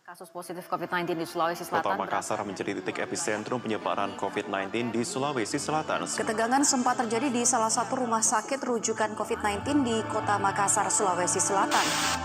Kasus positif COVID-19 di Sulawesi Selatan. Kota Makassar menjadi titik epicentrum penyebaran COVID-19 di Sulawesi Selatan. Ketegangan sempat terjadi di salah satu rumah sakit rujukan COVID-19 di Kota Makassar, Sulawesi Selatan.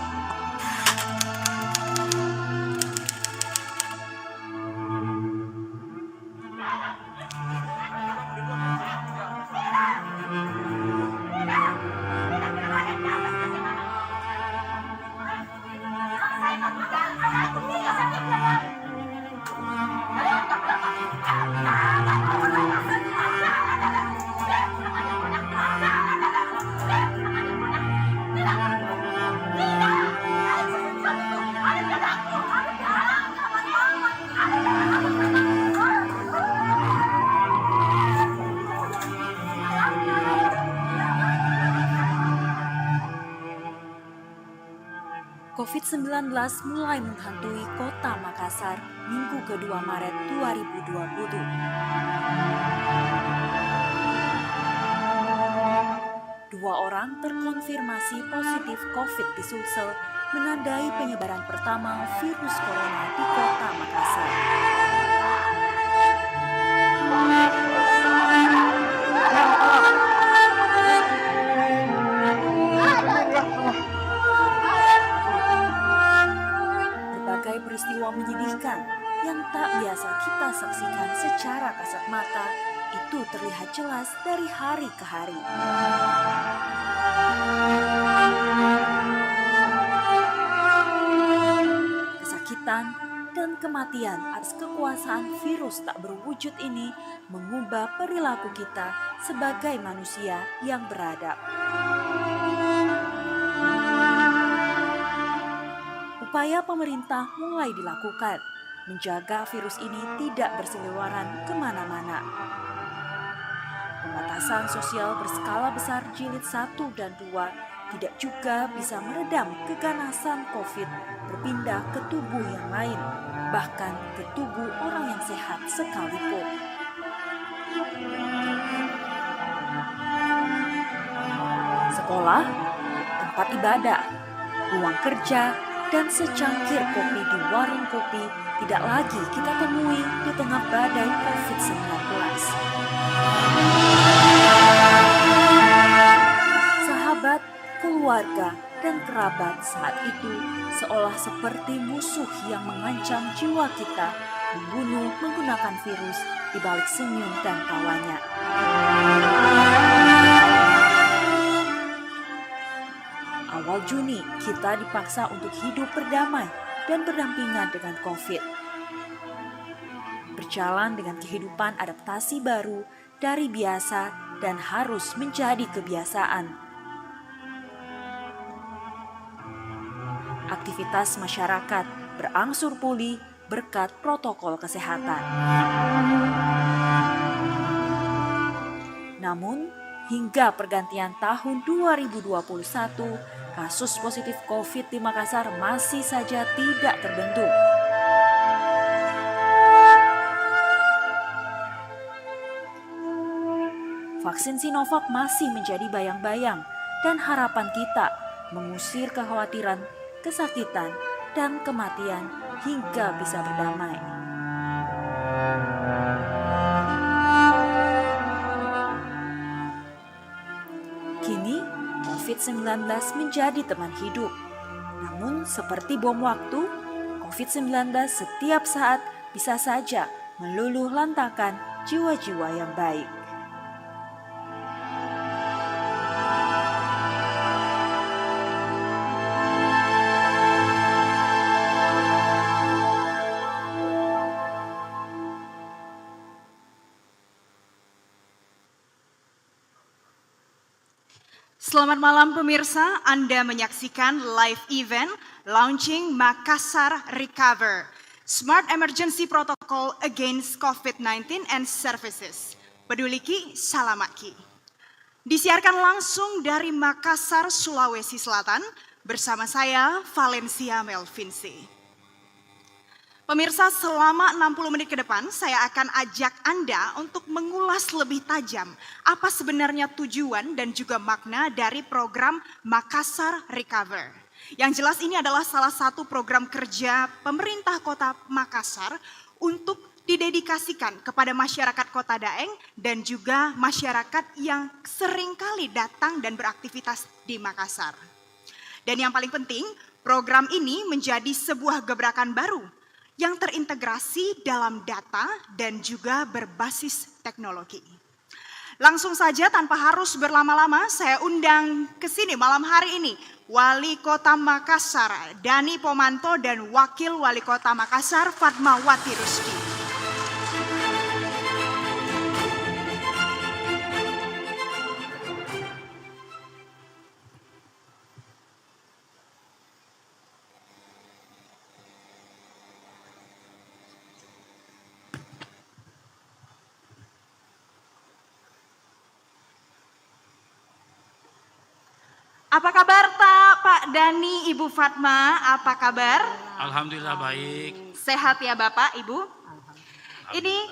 COVID-19 mulai menghantui kota Makassar Minggu kedua Maret 2020. Dua orang terkonfirmasi positif COVID di Sulsel, menandai penyebaran pertama virus corona di kota Makassar. Peristiwa menyedihkan yang tak biasa kita saksikan secara kasat mata itu terlihat jelas dari hari ke hari. Kesakitan dan kematian atas kekuasaan virus tak berwujud ini mengubah perilaku kita sebagai manusia yang beradab. Upaya pemerintah mulai dilakukan, menjaga virus ini tidak berseliweran kemana-mana. Pembatasan sosial berskala besar jilid 1 dan 2 tidak juga bisa meredam keganasan COVID berpindah ke tubuh yang lain, bahkan ke tubuh orang yang sehat sekalipun. Sekolah, tempat ibadah, ruang kerja, dan secangkir kopi di warung kopi tidak lagi kita temui di tengah badai COVID-19. Sahabat, keluarga, dan kerabat saat itu seolah seperti musuh yang mengancam jiwa kita, membunuh menggunakan virus di balik senyum dan tawanya. Awal Juni, kita dipaksa untuk hidup berdamai dan berdampingan dengan COVID. Berjalan dengan kehidupan adaptasi baru dari biasa dan harus menjadi kebiasaan. Aktivitas masyarakat berangsur pulih berkat protokol kesehatan. Namun, hingga pergantian tahun 2021, kasus positif COVID di Makassar masih saja tidak terbendung. Vaksin Sinovac masih menjadi bayang-bayang dan harapan kita mengusir kekhawatiran, kesakitan, dan kematian hingga bisa berdamai. Kini, COVID-19 menjadi teman hidup. Namun seperti bom waktu, COVID-19 setiap saat bisa saja meluluh lantakan jiwa-jiwa yang baik. Selamat malam pemirsa, Anda menyaksikan live event launching Makassar Recover, Smart Emergency Protocol Against COVID-19 and Services. Peduliki, Salamaki. Disiarkan langsung dari Makassar, Sulawesi Selatan, bersama saya Valencia Melvinci. Pemirsa, selama 60 menit ke depan saya akan ajak Anda untuk mengulas lebih tajam apa sebenarnya tujuan dan juga makna dari program Makassar Recover. Yang jelas ini adalah salah satu program kerja pemerintah Kota Makassar untuk didedikasikan kepada masyarakat Kota Daeng dan juga masyarakat yang seringkali datang dan beraktivitas di Makassar. Dan yang paling penting, program ini menjadi sebuah gebrakan baru yang terintegrasi dalam data dan juga berbasis teknologi. Langsung saja tanpa harus berlama-lama saya undang ke sini malam hari ini Wali Kota Makassar Dani Pomanto dan Wakil Wali Kota Makassar Fatmawati Rusdi. Apa kabar Pak Dani, Ibu Fatma, apa kabar? Alhamdulillah baik. Sehat ya Bapak, Ibu? Ini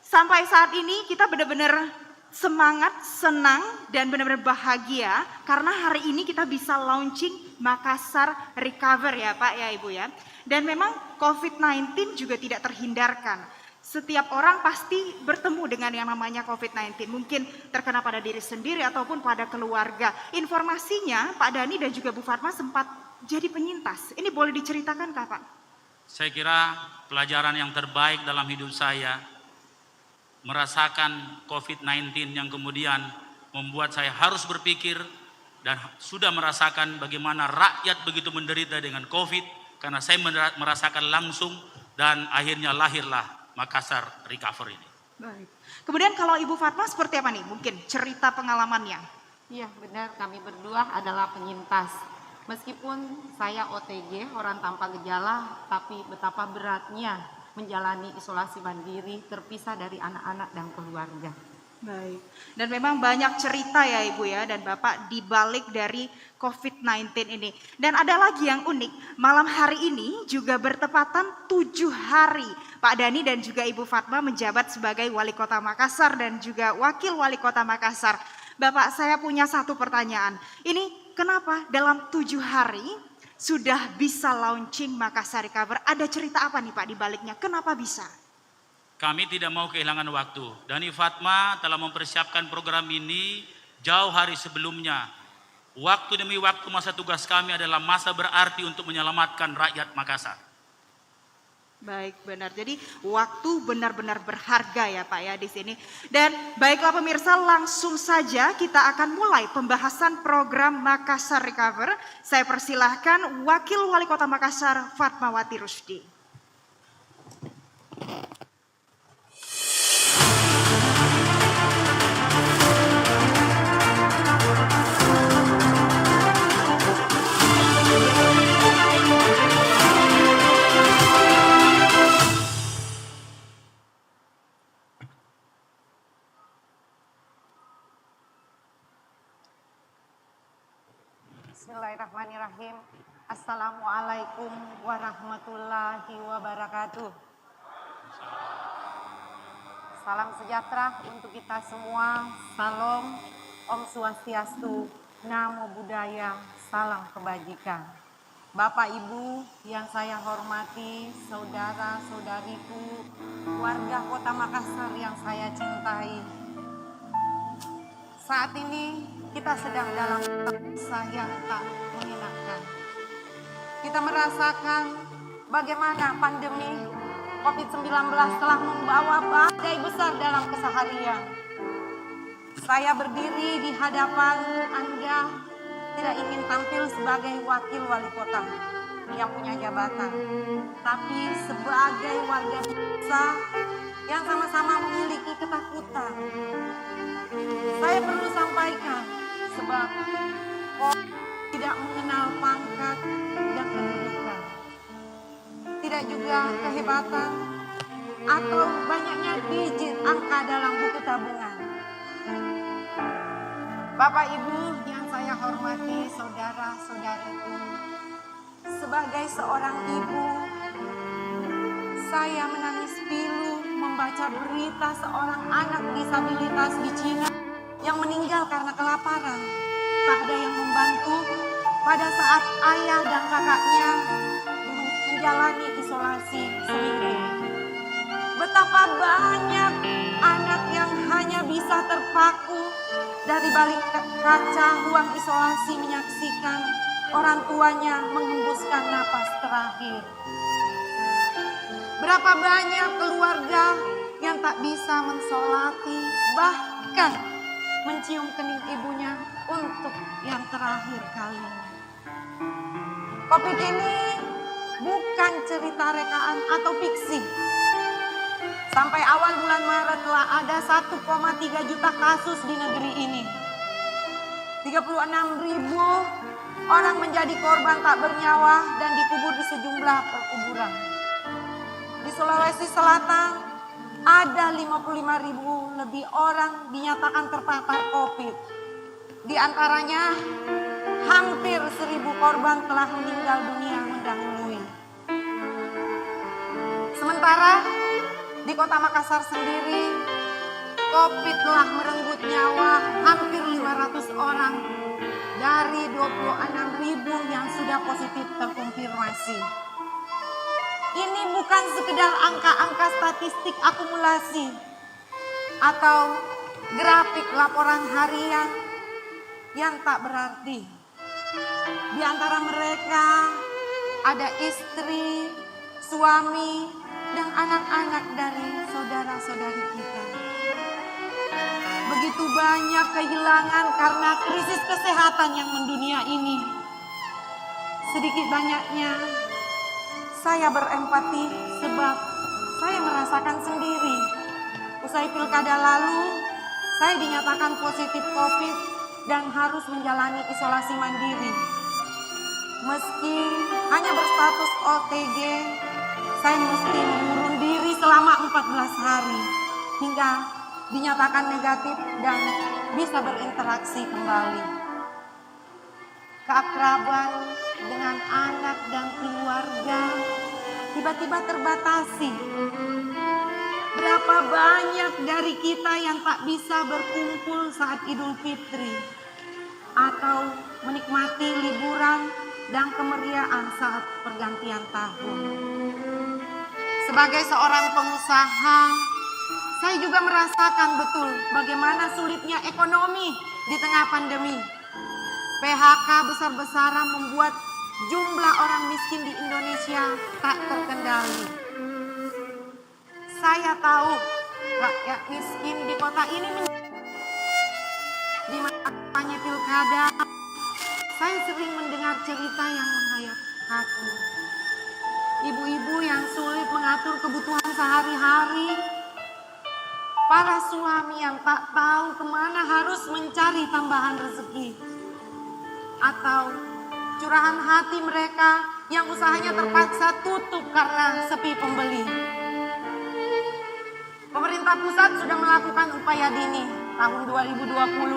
sampai saat ini kita benar-benar semangat, senang, dan benar-benar bahagia karena hari ini kita bisa launching Makassar Recover ya Pak ya Ibu ya. Dan memang COVID-19 juga tidak terhindarkan. Setiap orang pasti bertemu dengan yang namanya COVID-19. Mungkin terkena pada diri sendiri ataupun pada keluarga. Informasinya Pak Dani dan juga Bu Fatma sempat jadi penyintas. Ini boleh diceritakan Kak Pak? Saya kira pelajaran yang terbaik dalam hidup saya merasakan COVID-19 yang kemudian membuat saya harus berpikir dan sudah merasakan bagaimana rakyat begitu menderita dengan COVID karena saya merasakan langsung dan akhirnya lahirlah Makassar Recover ini. Baik. Kemudian kalau Ibu Fatma seperti apa nih? Mungkin cerita pengalamannya. Iya benar, kami berdua adalah penyintas. Meskipun saya OTG, orang tanpa gejala, tapi betapa beratnya menjalani isolasi mandiri, terpisah dari anak-anak dan keluarga. Baik. Dan memang banyak cerita ya Ibu ya dan Bapak di balik dari COVID-19 ini. Dan ada lagi yang unik, malam hari ini juga bertepatan 7 hari Pak Dani dan juga Ibu Fatma menjabat sebagai Wali Kota Makassar dan juga Wakil Wali Kota Makassar. Bapak, saya punya satu pertanyaan. Ini kenapa dalam 7 hari sudah bisa launching Makassar Recover? Ada cerita apa nih Pak di baliknya? Kenapa bisa? Kami tidak mau kehilangan waktu. Dani Fatma telah mempersiapkan program ini jauh hari sebelumnya. Waktu demi waktu masa tugas kami adalah masa berarti untuk menyelamatkan rakyat Makassar. Baik, benar. Jadi waktu benar-benar berharga ya Pak ya di sini. Dan baiklah pemirsa, langsung saja kita akan mulai pembahasan program Makassar Recover. Saya persilahkan Wakil Wali Kota Makassar Fatmawati Rusdi. Bismillahirrahmanirrahim. Assalamualaikum warahmatullahi wabarakatuh. Salam sejahtera untuk kita semua. Salam, Om Swastiastu, Namo Buddhaya, salam kebajikan. Bapak Ibu yang saya hormati, saudara-saudariku, warga Kota Makassar yang saya cintai. Saat ini kita sedang dalam masa yang tak menyenangkan. Kita merasakan bagaimana pandemi COVID-19 telah membawa badai besar dalam keseharian. Saya berdiri di hadapan Anda tidak ingin tampil sebagai wakil wali kota yang punya jabatan, tapi sebagai warga biasa yang sama-sama memiliki ketakutan. Saya perlu sampaikan sebab tidak mengenal pangkat dan kedudukan, tidak juga kehebatan atau banyaknya digit angka dalam buku tabungan. Bapak Ibu yang saya hormati, saudara-saudariku, sebagai seorang ibu, saya menangis pilu membaca berita seorang anak disabilitas di Cina yang meninggal karena kelaparan. Tak ada yang membantu, pada saat ayah dan kakaknya menjalani isolasi seminggu. Betapa banyak anak yang hanya bisa terpaku dari balik kaca ruang isolasi menyaksikan orang tuanya menghembuskan napas terakhir. Berapa banyak keluarga yang tak bisa mensolati, bahkan mencium kening ibunya untuk yang terakhir kalinya. Covid ini bukan cerita rekaan atau fiksi. Sampai awal bulan Maret telah ada 1,3 juta kasus di negeri ini. 36.000 orang menjadi korban tak bernyawa dan dikubur di sejumlah perkuburan. Di Sulawesi Selatan ada 55.000 lebih orang dinyatakan terpapar COVID. Di antaranya hampir 1.000 korban telah meninggal dunia mendahului. Sementara di Kota Makassar sendiri, COVID telah merenggut nyawa hampir 500 orang dari 26.000 yang sudah positif terkonfirmasi. Ini bukan sekedar angka-angka statistik akumulasi atau grafik laporan harian yang tak berarti. Di antara mereka ada istri, suami, dan anak-anak dari saudara-saudari kita. Begitu banyak kehilangan karena krisis kesehatan yang mendunia ini. Sedikit banyaknya saya berempati sebab saya merasakan sendiri. Usai pilkada lalu, saya dinyatakan positif COVID dan harus menjalani isolasi mandiri. Meski hanya berstatus OTG, saya mesti mengurung diri selama 14 hari hingga dinyatakan negatif dan bisa berinteraksi kembali. Keakraban dengan anak dan keluarga tiba-tiba terbatasi. Berapa banyak dari kita yang tak bisa berkumpul saat Idul Fitri atau menikmati liburan dan kemeriahan saat pergantian tahun. Sebagai seorang pengusaha, saya juga merasakan betul bagaimana sulitnya ekonomi di tengah pandemi. PHK besar-besaran membuat jumlah orang miskin di Indonesia tak terkendali. Saya tahu rakyat miskin di kota ini di kampanye pilkada, saya sering mendengar cerita yang menghayat hati. Ibu-ibu yang sulit mengatur kebutuhan sehari-hari, para suami yang tak tahu kemana harus mencari tambahan rezeki, atau curahan hati mereka yang usahanya terpaksa tutup karena sepi pembeli. Pemerintah pusat sudah melakukan upaya dini. Tahun 2020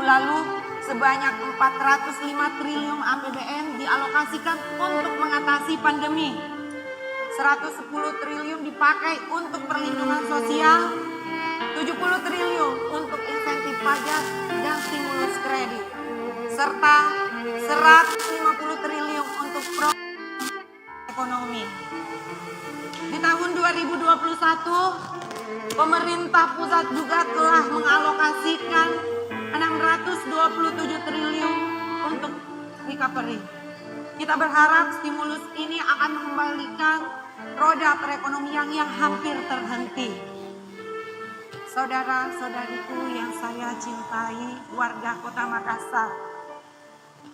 lalu sebanyak 405 triliun APBN dialokasikan untuk mengatasi pandemi. 110 triliun dipakai untuk perlindungan sosial, 70 triliun untuk insentif pajak dan stimulus kredit, serta 150 triliun untuk program ekonomi. Di tahun 2021, pemerintah pusat juga telah mengalokasikan 627 triliun untuk recovery. Kita berharap stimulus ini akan mengembalikan roda perekonomian yang hampir terhenti. Saudara-saudariku yang saya cintai, warga Kota Makassar,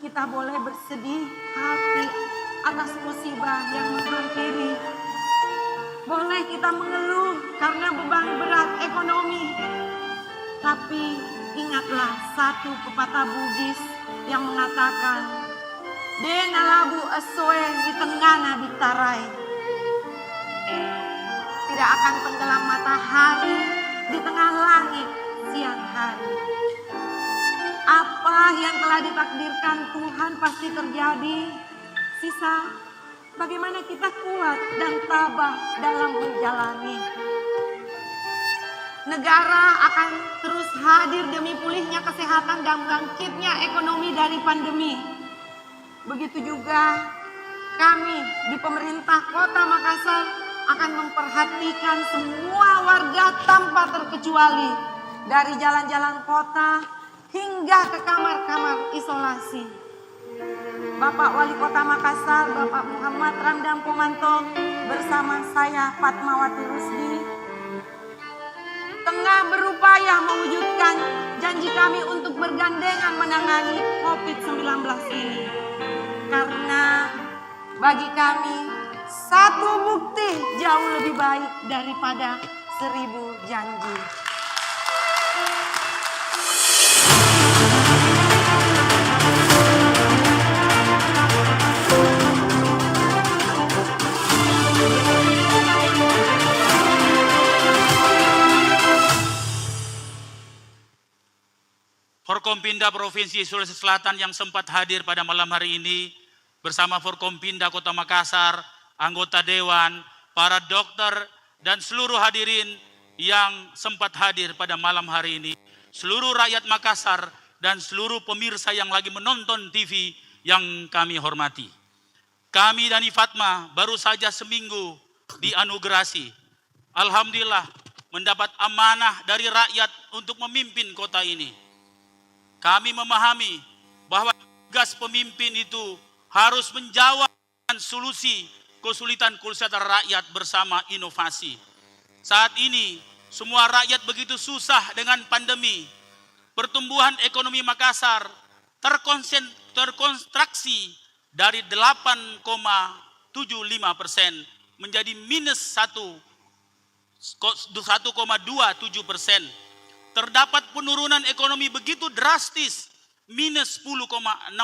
kita boleh bersedih hati atas musibah yang menghampiri. Boleh kita mengeluh karena beban berat ekonomi. Tapi ingatlah satu pepatah Bugis yang mengatakan, "Dena labu asoe di tengana ditarai." Tidak akan tenggelam matahari di tengah langit siang hari. Apa yang telah ditakdirkan Tuhan pasti terjadi. Sisa bagaimana kita kuat dan tabah dalam menjalani. Negara akan terus hadir demi pulihnya kesehatan dan bangkitnya ekonomi dari pandemi. Begitu juga kami di pemerintah Kota Makassar akan memperhatikan semua warga tanpa terkecuali, dari jalan-jalan kota hingga ke kamar-kamar isolasi. Bapak Wali Kota Makassar, Bapak Muhammad Ramdan Pomanto bersama saya Fatmawati Rusdi tengah berupaya mewujudkan janji kami untuk bergandengan menangani COVID-19 ini. Karena bagi kami satu bukti jauh lebih baik daripada 1000 janji. Forkompinda Provinsi Sulawesi Selatan yang sempat hadir pada malam hari ini bersama Forkompinda Kota Makassar, anggota Dewan, para dokter, dan seluruh hadirin yang sempat hadir pada malam hari ini, seluruh rakyat Makassar, dan seluruh pemirsa yang lagi menonton TV yang kami hormati. Kami Dani Fatma baru saja seminggu dianugerasi. Alhamdulillah mendapat amanah dari rakyat untuk memimpin kota ini. Kami memahami bahwa tugas pemimpin itu harus menjawab solusi kesulitan rakyat bersama inovasi. Saat ini semua rakyat begitu susah dengan pandemi. Pertumbuhan ekonomi Makassar terkontraksi dari 8,75% menjadi minus 1,27%. Terdapat penurunan ekonomi begitu drastis, minus 10,6%,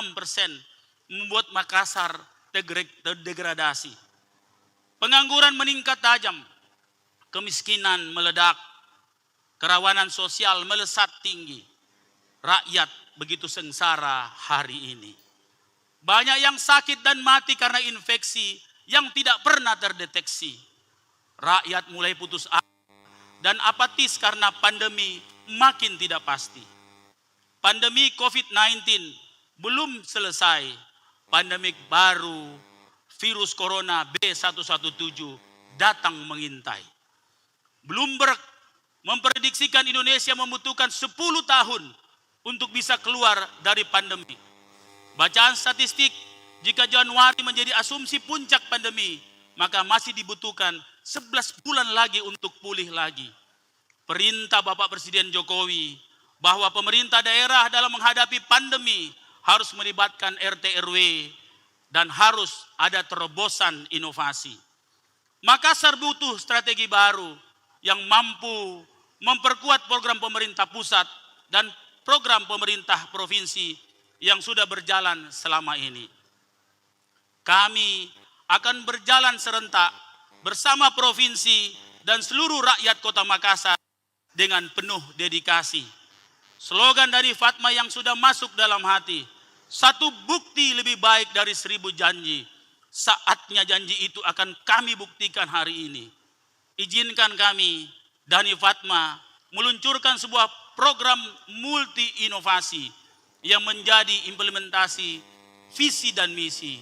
membuat Makassar terdegradasi. Pengangguran meningkat tajam, kemiskinan meledak, kerawanan sosial melesat tinggi. Rakyat begitu sengsara hari ini. Banyak yang sakit dan mati karena infeksi yang tidak pernah terdeteksi. Rakyat mulai putus asa dan apatis karena pandemi makin tidak pasti. Pandemi COVID-19 belum selesai. Pandemik baru virus corona B117 datang mengintai. Bloomberg memprediksikan Indonesia membutuhkan 10 tahun untuk bisa keluar dari pandemi. Bacaan statistik, jika Januari menjadi asumsi puncak pandemi, maka masih dibutuhkan 11 bulan lagi untuk pulih lagi. Perintah Bapak Presiden Jokowi bahwa pemerintah daerah dalam menghadapi pandemi harus melibatkan RT RW dan harus ada terobosan inovasi. Makassar butuh strategi baru yang mampu memperkuat program pemerintah pusat dan program pemerintah provinsi yang sudah berjalan selama ini. Kami akan berjalan serentak bersama provinsi dan seluruh rakyat Kota Makassar dengan penuh dedikasi. Slogan dari Fatma yang sudah masuk dalam hati, satu bukti lebih baik dari 1000 janji. Saatnya janji itu akan kami buktikan hari ini. Izinkan kami, Dani Fatma, meluncurkan sebuah program multi inovasi yang menjadi implementasi visi dan misi,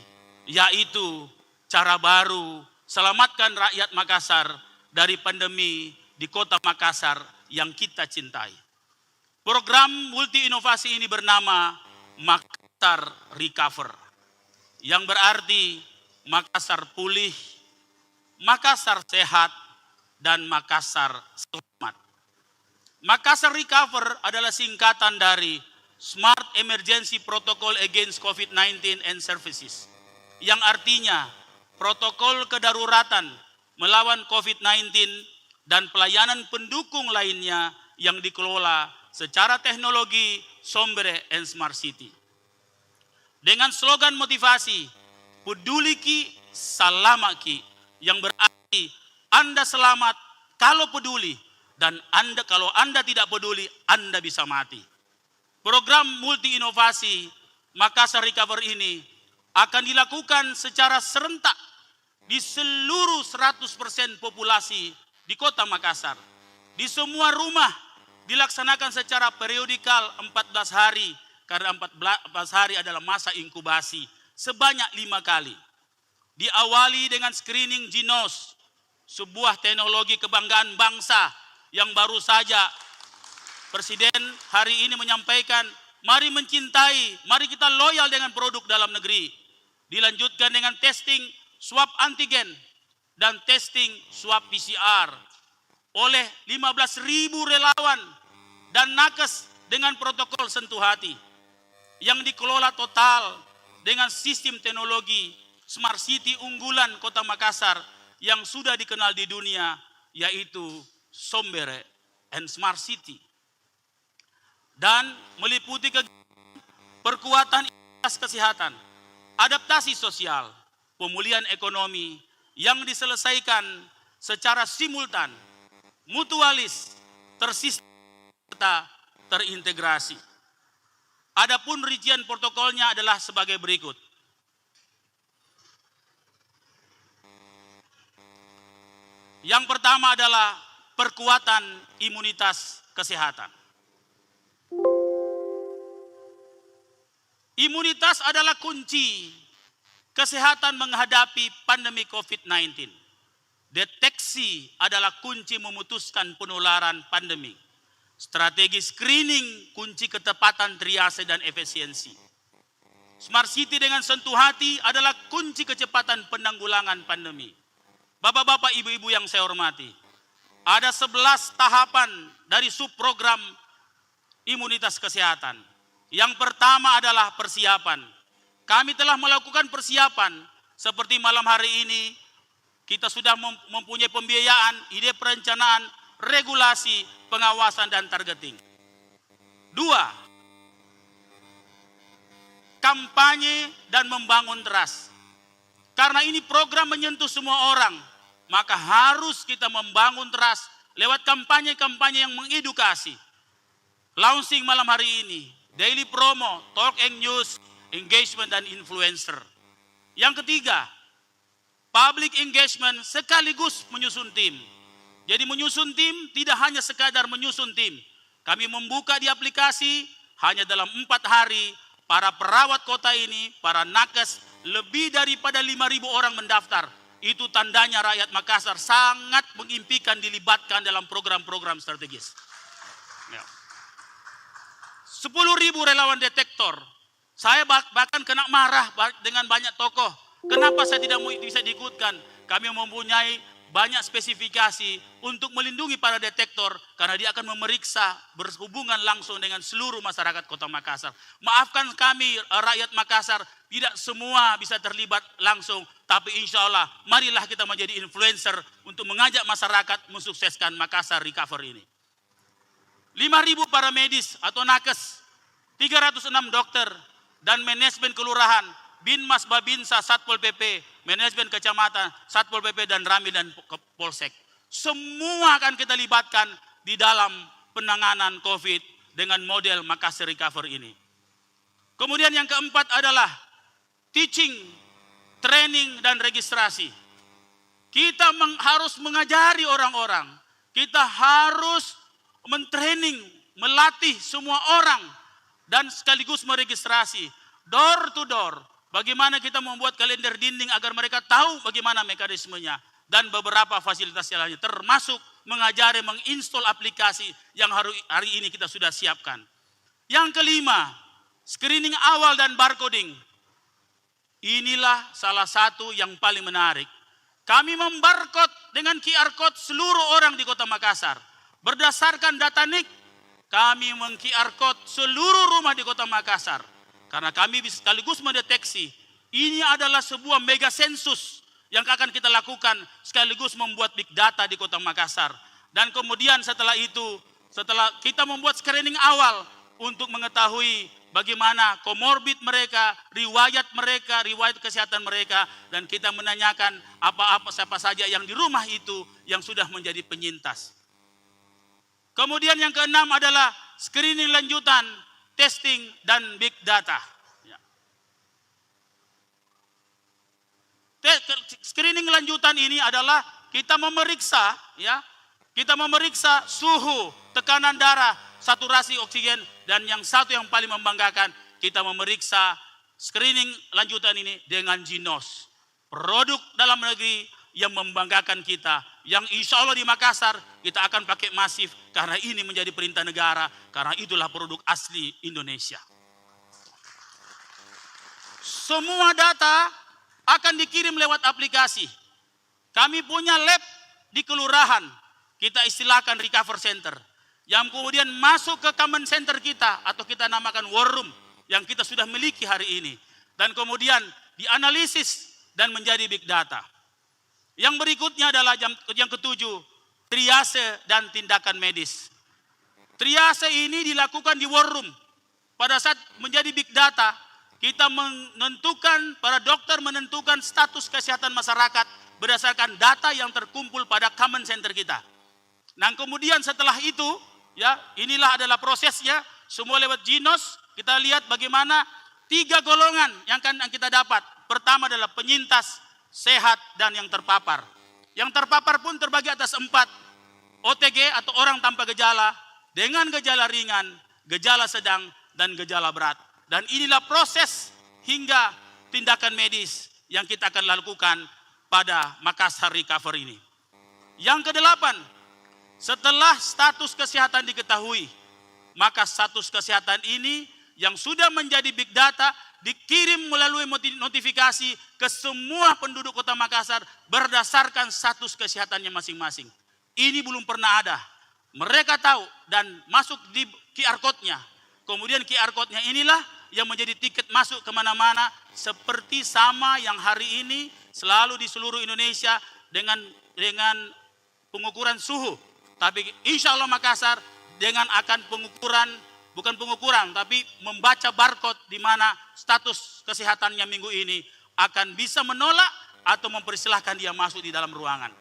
yaitu cara baru selamatkan rakyat Makassar dari pandemi di Kota Makassar yang kita cintai. Program multi inovasi ini bernama Makassar Recover, yang berarti Makassar pulih, Makassar sehat, dan Makassar selamat. Makassar Recover adalah singkatan dari Smart Emergency Protocol Against COVID-19 and Services, yang artinya protokol kedaruratan melawan COVID-19 dan pelayanan pendukung lainnya yang dikelola secara teknologi Sombre and Smart City. Dengan slogan motivasi, peduliki salamaki, yang berarti Anda selamat kalau peduli, dan kalau Anda tidak peduli, Anda bisa mati. Program multi inovasi Makassar Recover ini akan dilakukan secara serentak di seluruh 100% populasi di Kota Makassar. Di semua rumah dilaksanakan secara periodikal 14 hari, karena 14 hari adalah masa inkubasi sebanyak 5 kali. Diawali dengan screening Ginos, sebuah teknologi kebanggaan bangsa yang baru saja Presiden hari ini menyampaikan, mari mencintai, mari kita loyal dengan produk dalam negeri. Dilanjutkan dengan testing swab antigen dan testing swab PCR oleh 15.000 relawan dan nakes dengan protokol sentuh hati yang dikelola total dengan sistem teknologi Smart City unggulan Kota Makassar yang sudah dikenal di dunia, yaitu Sombere and Smart City. Dan meliputi perkuatan kesehatan, adaptasi sosial, pemulihan ekonomi yang diselesaikan secara simultan, mutualis, tersistem, serta terintegrasi. Adapun rincian protokolnya adalah sebagai berikut. Yang pertama adalah perkuatan imunitas kesehatan. Imunitas adalah kunci kesehatan menghadapi pandemi COVID-19. Deteksi adalah kunci memutuskan penularan pandemi. Strategi screening kunci ketepatan triase dan efisiensi. Smart City dengan sentuh hati adalah kunci kecepatan penanggulangan pandemi. Bapak-bapak, ibu-ibu yang saya hormati, ada 11 tahapan dari subprogram imunitas kesehatan. Yang pertama adalah persiapan. Kami telah melakukan persiapan seperti malam hari ini kita sudah mempunyai pembiayaan, ide perencanaan, regulasi, pengawasan dan targeting. 2. Kampanye dan membangun trust. Karena ini program menyentuh semua orang, maka harus kita membangun trust lewat kampanye-kampanye yang mengedukasi. Launching malam hari ini, daily promo, talk and news, engagement dan influencer. Yang ketiga, public engagement sekaligus menyusun tim. Jadi menyusun tim tidak hanya sekadar menyusun tim. Kami membuka di aplikasi hanya dalam 4 hari para perawat kota ini, para nakes, lebih daripada 5.000 orang mendaftar. Itu tandanya rakyat Makassar sangat mengimpikan dilibatkan dalam program-program strategis. Ya. 10.000 relawan detektor. Saya bahkan kena marah dengan banyak tokoh. Kenapa saya tidak bisa diikutkan? Kami mempunyai banyak spesifikasi untuk melindungi para detektor karena dia akan memeriksa berhubungan langsung dengan seluruh masyarakat Kota Makassar. Maafkan kami rakyat Makassar, tidak semua bisa terlibat langsung, tapi insya Allah marilah kita menjadi influencer untuk mengajak masyarakat mensukseskan Makassar Recover ini. 5.000 para medis atau nakes, 306 dokter dan manajemen kelurahan, Binmas Babinsa, Satpol PP, manajemen kecamatan, Satpol PP dan Rami dan Polsek. Semua akan kita libatkan di dalam penanganan COVID dengan model Makassar Recover ini. Kemudian yang keempat adalah teaching, training dan registrasi. Kita harus mengajari orang-orang. Kita harus mentraining, melatih semua orang dan sekaligus meregistrasi door to door. Bagaimana kita membuat kalender dinding agar mereka tahu bagaimana mekanismenya. Dan beberapa fasilitas yang lainnya. Termasuk mengajari menginstall aplikasi yang hari ini kita sudah siapkan. Yang kelima, screening awal dan barcoding. Inilah salah satu yang paling menarik. Kami membarcode dengan QR Code seluruh orang di Kota Makassar. Berdasarkan data NIK, kami meng-QR Code seluruh rumah di Kota Makassar. Karena kami sekaligus mendeteksi, ini adalah sebuah mega sensus yang akan kita lakukan sekaligus membuat big data di Kota Makassar. Dan kemudian setelah itu, setelah kita membuat screening awal untuk mengetahui bagaimana komorbid mereka, riwayat kesehatan mereka, dan kita menanyakan siapa saja yang di rumah itu yang sudah menjadi penyintas. Kemudian yang keenam adalah screening lanjutan, testing dan big data. Screening lanjutan ini adalah kita memeriksa, kita memeriksa suhu, tekanan darah, saturasi oksigen, dan yang satu yang paling membanggakan, kita memeriksa screening lanjutan ini dengan Jinos. Produk dalam negeri yang membanggakan kita, yang insya Allah di Makassar kita akan pakai masif karena ini menjadi perintah negara, karena itulah produk asli Indonesia. Semua data akan dikirim lewat aplikasi. Kami punya lab di kelurahan, kita istilahkan recover center, yang kemudian masuk ke common center kita atau kita namakan war room yang kita sudah miliki hari ini, dan kemudian dianalisis dan menjadi big data. Yang berikutnya adalah yang ketujuh, triase dan tindakan medis. Triase ini dilakukan di war room. Pada saat menjadi big data, kita menentukan, para dokter menentukan status kesehatan masyarakat berdasarkan data yang terkumpul pada common center kita. Nah, kemudian setelah itu, ya, inilah adalah prosesnya, semua lewat Jinos. Kita lihat bagaimana 3 golongan yang kita dapat. Pertama adalah penyintas, sehat, dan yang terpapar. Yang terpapar pun terbagi atas 4. OTG atau orang tanpa gejala, dengan gejala ringan, gejala sedang, dan gejala berat. Dan inilah proses hingga tindakan medis yang kita akan lakukan pada Makassar Recover ini. Yang ke-8, setelah status kesehatan diketahui, maka status kesehatan ini yang sudah menjadi big data dikirim melalui notifikasi ke semua penduduk Kota Makassar berdasarkan status kesehatannya masing-masing. Ini belum pernah ada. Mereka tahu dan masuk di QR code-nya. Kemudian QR code-nya inilah yang menjadi tiket masuk kemana-mana, seperti sama yang hari ini selalu di seluruh Indonesia dengan pengukuran suhu. Tapi insya Allah Makassar dengan akan pengukuran, bukan pengukuran, tapi membaca barcode di mana status kesehatannya minggu ini akan bisa menolak atau mempersilahkan dia masuk di dalam ruangan.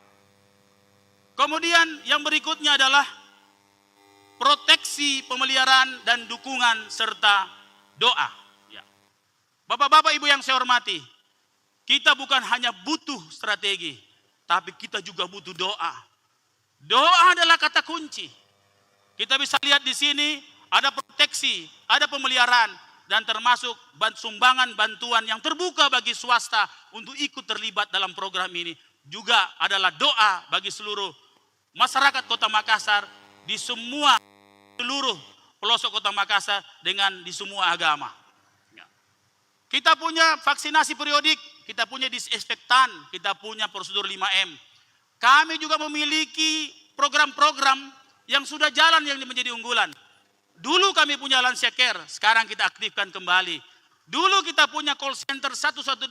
Kemudian yang berikutnya adalah proteksi, pemeliharaan, dan dukungan serta doa. Ya. Bapak-bapak, ibu yang saya hormati, kita bukan hanya butuh strategi, tapi kita juga butuh doa. Doa adalah kata kunci. Kita bisa lihat di sini ada proteksi, ada pemeliharaan, dan termasuk sumbangan bantuan yang terbuka bagi swasta untuk ikut terlibat dalam program ini. Juga adalah doa bagi seluruh masyarakat Kota Makassar di seluruh pelosok Kota Makassar dengan di semua agama. Kita punya vaksinasi periodik, kita punya disinfektan, kita punya prosedur 5M. Kami juga memiliki program-program yang sudah jalan yang menjadi unggulan. Dulu kami punya Lansia Care, sekarang kita aktifkan kembali. Dulu kita punya call center 112,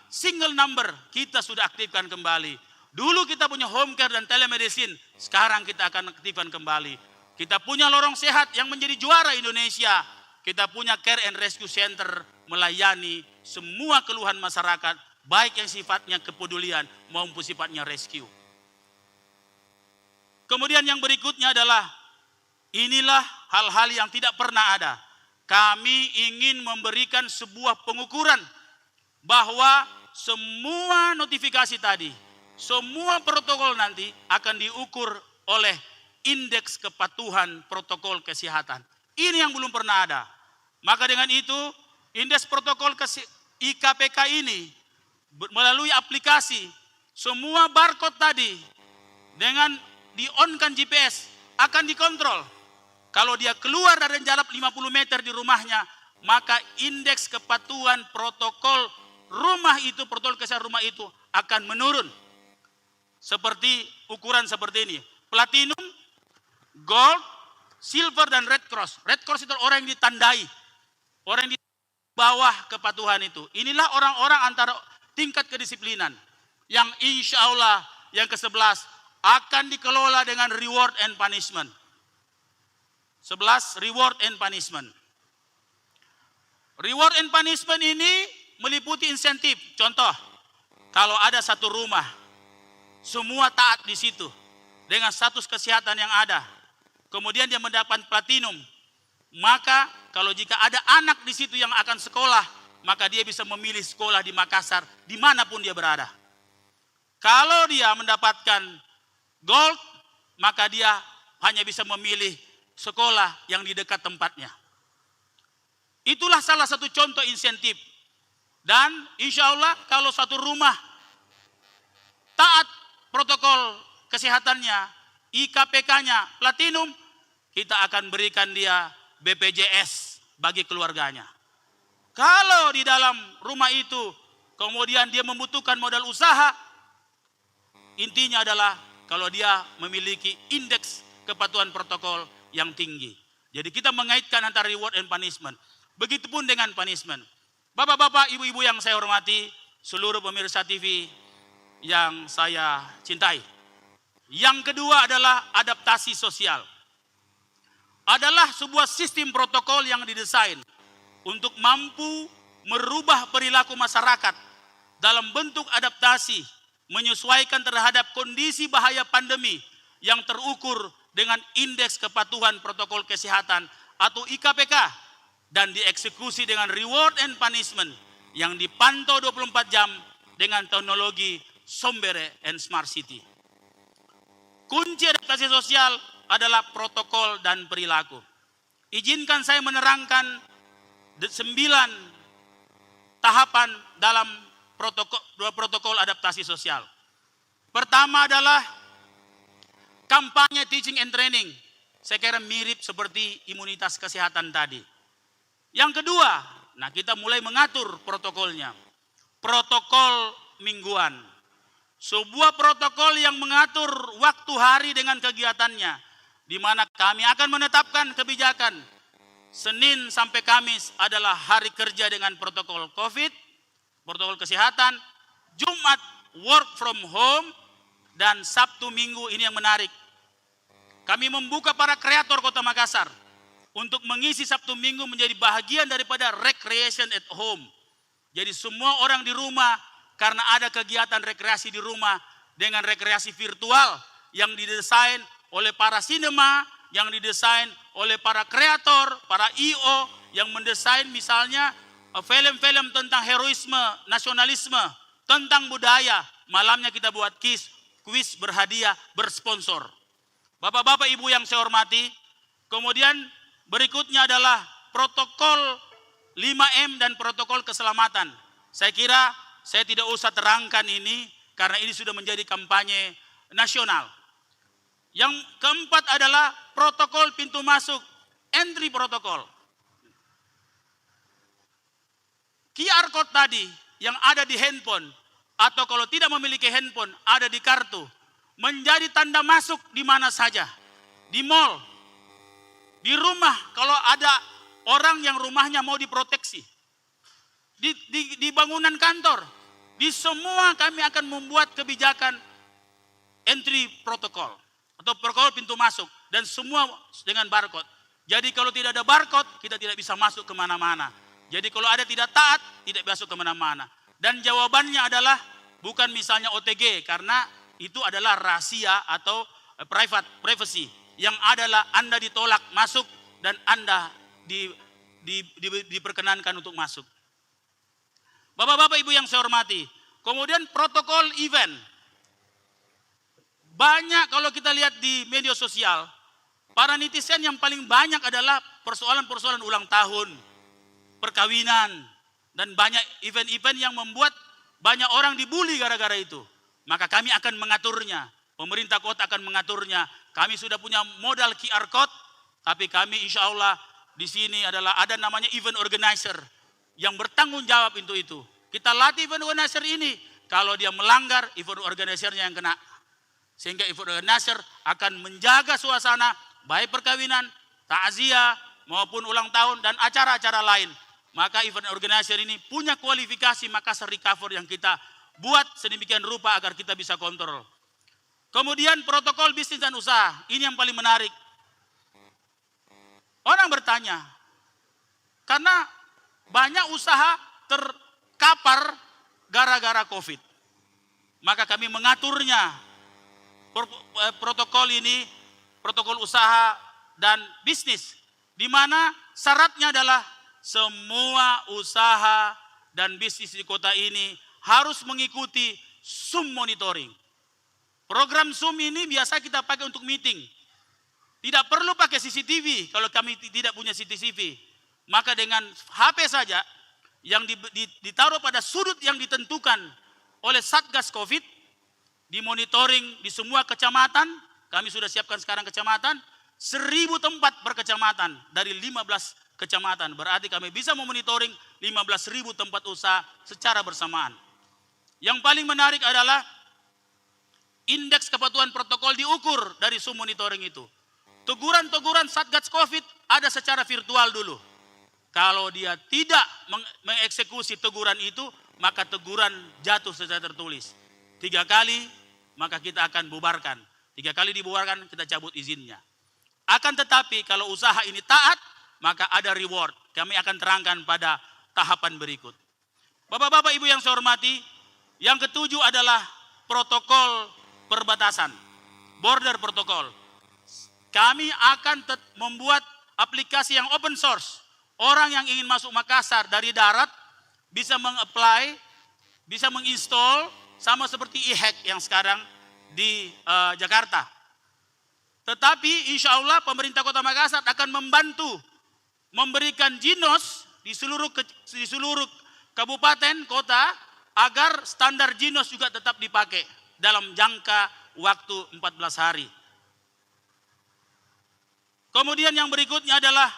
single number, kita sudah aktifkan kembali. Dulu kita punya home care dan telemedicine, sekarang kita akan aktifkan kembali. Kita punya lorong sehat yang menjadi juara Indonesia. Kita punya care and rescue center melayani semua keluhan masyarakat, baik yang sifatnya kepedulian maupun sifatnya rescue. Kemudian yang berikutnya adalah inilah hal-hal yang tidak pernah ada. Kami ingin memberikan sebuah pengukuran bahwa semua notifikasi tadi, semua protokol nanti akan diukur oleh indeks kepatuhan protokol kesehatan. Ini yang belum pernah ada. Maka dengan itu, indeks protokol IKPK ini melalui aplikasi, semua barcode tadi dengan di-on-kan GPS akan dikontrol. Kalau dia keluar dari jarak 50 meter di rumahnya, maka indeks kepatuhan protokol rumah itu, protokol kesehatan rumah itu akan menurun. Seperti ukuran seperti ini. Platinum, gold, silver, dan red cross. Red cross itu orang yang ditandai. Orang yang di bawah kepatuhan itu. Inilah orang-orang antara tingkat kedisiplinan. Yang insya Allah yang ke-11 akan dikelola dengan reward and punishment. 11, reward and punishment. Reward and punishment ini meliputi insentif. Contoh, kalau ada satu rumah, semua taat di situ dengan status kesehatan yang ada. Kemudian dia mendapat platinum. Maka kalau jika ada anak di situ yang akan sekolah, maka dia bisa memilih sekolah di Makassar dimanapun dia berada. Kalau dia mendapatkan gold, maka dia hanya bisa memilih sekolah yang di dekat tempatnya. Itulah salah satu contoh insentif. Dan insya Allah kalau satu rumah taat protokol kesehatannya, IKPK-nya platinum, kita akan berikan dia BPJS bagi keluarganya. Kalau di dalam rumah itu kemudian dia membutuhkan modal usaha, intinya adalah kalau dia memiliki indeks kepatuhan protokol yang tinggi. Jadi kita mengaitkan antara reward and punishment. Begitupun dengan punishment. Bapak-bapak, ibu-ibu yang saya hormati, seluruh pemirsa TV yang saya cintai. Yang kedua adalah adaptasi sosial. Adalah sebuah sistem protokol yang didesain untuk mampu merubah perilaku masyarakat dalam bentuk adaptasi, menyesuaikan terhadap kondisi bahaya pandemi yang terukur dengan indeks kepatuhan protokol kesehatan atau IKPK dan dieksekusi dengan reward and punishment yang dipantau 24 jam dengan teknologi Sombere and Smart City. Kunci adaptasi sosial adalah protokol dan perilaku. Izinkan saya menerangkan 9 tahapan dalam protokol adaptasi sosial. Pertama adalah kampanye teaching and training. Saya kira mirip seperti imunitas kesehatan tadi. Yang kedua, nah kita mulai mengatur protokolnya. Protokol mingguan. Sebuah protokol yang mengatur waktu hari dengan kegiatannya. Di mana kami akan menetapkan kebijakan. Senin sampai Kamis adalah hari kerja dengan protokol COVID, protokol kesehatan. Jumat work from home. Dan Sabtu Minggu ini yang menarik. Kami membuka para kreator Kota Makassar untuk mengisi Sabtu Minggu menjadi bahagian daripada recreation at home. Jadi semua orang di rumah karena ada kegiatan rekreasi di rumah dengan rekreasi virtual yang didesain oleh para sinema, yang didesain oleh para kreator, para IO yang mendesain misalnya film-film tentang heroisme, nasionalisme, tentang budaya. Malamnya kita buat kuis berhadiah, bersponsor. Bapak-bapak, ibu yang saya hormati, kemudian berikutnya adalah protokol 5M dan protokol keselamatan. Saya kira saya tidak usah terangkan ini karena ini sudah menjadi kampanye nasional. Yang keempat adalah protokol pintu masuk, entry protokol. QR code tadi yang ada di handphone atau kalau tidak memiliki handphone ada di kartu menjadi tanda masuk di mana saja. Di mall, di rumah kalau ada orang yang rumahnya mau diproteksi. Di bangunan kantor, di semua kami akan membuat kebijakan entry protokol atau protokol pintu masuk dan semua dengan barcode. Jadi kalau tidak ada barcode kita tidak bisa masuk kemana-mana. Jadi kalau ada tidak taat tidak masuk kemana-mana. Dan jawabannya adalah bukan misalnya OTG karena itu adalah rahasia atau privacy yang adalah Anda ditolak masuk dan Anda diperkenankan untuk masuk. Bapak-bapak, ibu yang saya hormati, kemudian protokol event. Banyak kalau kita lihat di media sosial, para netizen yang paling banyak adalah persoalan-persoalan ulang tahun, perkawinan, dan banyak event-event yang membuat banyak orang dibully gara-gara itu. Maka kami akan mengaturnya. Pemerintah kota akan mengaturnya. Kami sudah punya modal QR code, tapi kami insya Allah di sini adalah ada namanya event organizer yang bertanggung jawab untuk itu. Kita latih event organizer ini. Kalau dia melanggar, event organizer-nya yang kena. Sehingga event organizer akan menjaga suasana baik perkawinan, takziah maupun ulang tahun dan acara-acara lain. Maka event organizer ini punya kualifikasi Makassar Recover yang kita buat sedemikian rupa agar kita bisa kontrol. Kemudian protokol bisnis dan usaha, ini yang paling menarik. Orang bertanya, karena banyak usaha terkapar gara-gara COVID. Maka kami mengaturnya, protokol ini, protokol usaha dan bisnis. Di mana syaratnya adalah semua usaha dan bisnis di kota ini harus mengikuti Zoom monitoring. Program Zoom ini biasa kita pakai untuk meeting. Tidak perlu pakai CCTV kalau kami tidak punya CCTV. Maka dengan HP saja yang ditaruh pada sudut yang ditentukan oleh Satgas Covid, dimonitoring di semua kecamatan. Kami sudah siapkan sekarang kecamatan, 1.000 tempat per kecamatan dari 15 kecamatan. Berarti kami bisa memonitoring 15.000 tempat usaha secara bersamaan. Yang paling menarik adalah indeks kepatuhan protokol diukur dari sum monitoring itu. Teguran-teguran Satgas Covid ada secara virtual dulu. Kalau dia tidak mengeksekusi teguran itu, maka teguran jatuh secara tertulis. 3 kali, maka kita akan bubarkan. 3 kali dibubarkan, kita cabut izinnya. Akan tetapi kalau usaha ini taat, maka ada reward. Kami akan terangkan pada tahapan berikut. Bapak-bapak, Ibu yang saya hormati, yang ketujuh adalah protokol perbatasan, border protokol. Kami akan membuat aplikasi yang open source. Orang yang ingin masuk Makassar dari darat bisa meng-apply, bisa menginstall, sama seperti e-hack yang sekarang di Jakarta. Tetapi insya Allah pemerintah Kota Makassar akan membantu memberikan JINOS di seluruh kabupaten, kota, agar standar JINOS juga tetap dipakai dalam jangka waktu 14 hari. Kemudian yang berikutnya adalah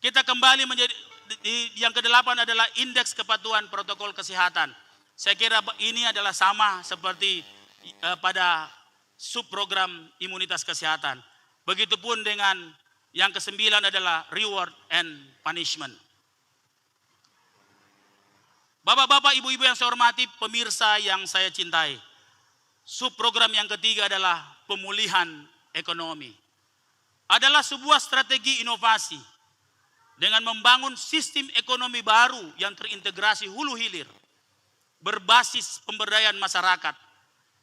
kita kembali menjadi, yang ke-8 adalah indeks kepatuhan protokol kesehatan. Saya kira ini adalah sama seperti pada subprogram imunitas kesehatan. Begitupun dengan yang ke-9 adalah reward and punishment. Bapak-bapak, ibu-ibu yang saya hormati, pemirsa yang saya cintai. Subprogram yang ketiga adalah pemulihan ekonomi. Adalah sebuah strategi inovasi dengan membangun sistem ekonomi baru yang terintegrasi hulu hilir, berbasis pemberdayaan masyarakat,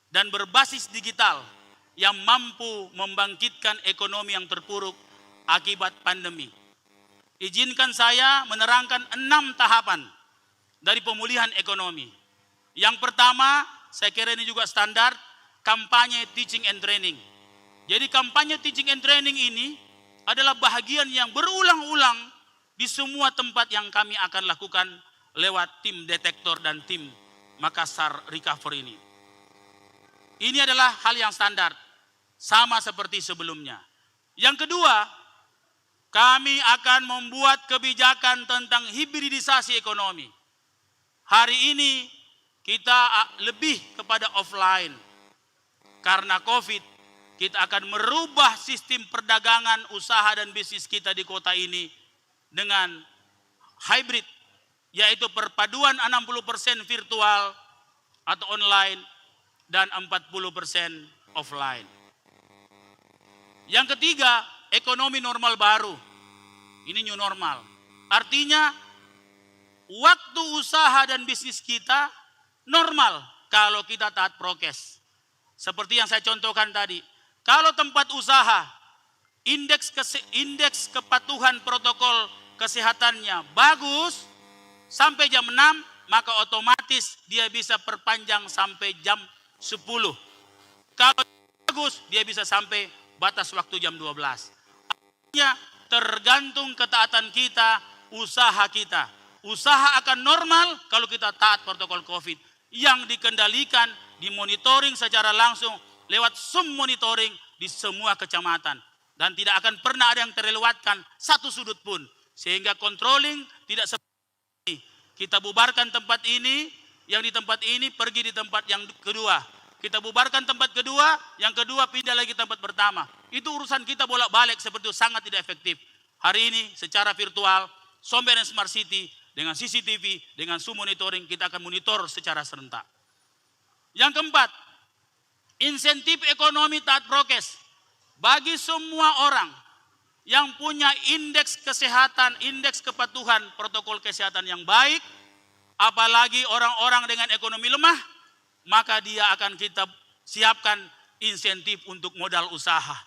dan berbasis digital yang mampu membangkitkan ekonomi yang terpuruk akibat pandemi. Izinkan saya menerangkan 6 tahapan dari pemulihan ekonomi. Yang pertama, saya kira ini juga standar, kampanye teaching and training. Jadi kampanye teaching and training ini adalah bahagian yang berulang-ulang di semua tempat yang kami akan lakukan lewat tim detektor dan tim Makassar Recovery ini. Ini adalah hal yang standar, sama seperti sebelumnya. Yang kedua, kami akan membuat kebijakan tentang hibridisasi ekonomi. Hari ini kita lebih kepada offline. Karena COVID, kita akan merubah sistem perdagangan, usaha dan bisnis kita di kota ini dengan hybrid, yaitu perpaduan 60% virtual atau online dan 40% offline. Yang ketiga, ekonomi normal baru. Ini new normal. Artinya waktu usaha dan bisnis kita normal kalau kita taat prokes. Seperti yang saya contohkan tadi. Kalau tempat usaha indeks kepatuhan protokol kesehatannya bagus sampai jam 6, maka otomatis dia bisa perpanjang sampai jam 10. Kalau bagus, dia bisa sampai batas waktu jam 12. Artinya tergantung ketaatan kita, usaha kita. Usaha akan normal kalau kita taat protokol COVID yang dikendalikan, dimonitoring secara langsung lewat sum monitoring di semua kecamatan. Dan tidak akan pernah ada yang terlewatkan satu sudut pun. Sehingga controlling tidak seperti ini. Kita bubarkan tempat ini, yang di tempat ini pergi di tempat yang kedua. Kita bubarkan tempat kedua, yang kedua pindah lagi tempat pertama. Itu urusan kita bolak-balik seperti itu, sangat tidak efektif. Hari ini secara virtual, Somber dan Smart City dengan CCTV, dengan sum monitoring kita akan monitor secara serentak. Yang keempat, insentif ekonomi taat prokes. Bagi semua orang yang punya indeks kesehatan, indeks kepatuhan protokol kesehatan yang baik, apalagi orang-orang dengan ekonomi lemah, maka dia akan kita siapkan insentif untuk modal usaha.